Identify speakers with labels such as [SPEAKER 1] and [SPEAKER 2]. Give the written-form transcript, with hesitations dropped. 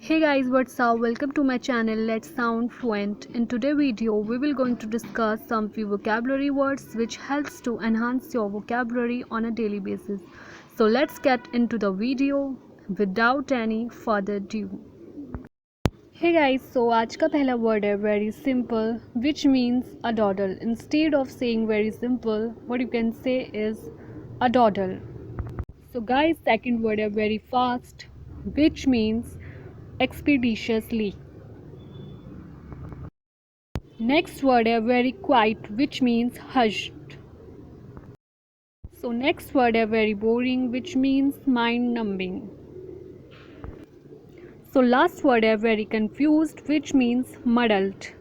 [SPEAKER 1] Hey guys, what's up? Welcome to my channel Let's Sound Fluent. In today's video, we will going to discuss some few vocabulary words which helps to enhance your vocabulary on a daily basis. So let's get into the video without any further ado. Hey guys, so आज का पहला word है very simple, which means a doddle. Instead of saying very simple, what you can say is a doddle. So guys, second word है very fast, which means expeditiously. Next word है very quiet, which means hushed. So next word है very boring, which means mind numbing. So last word है very confused, which means muddled.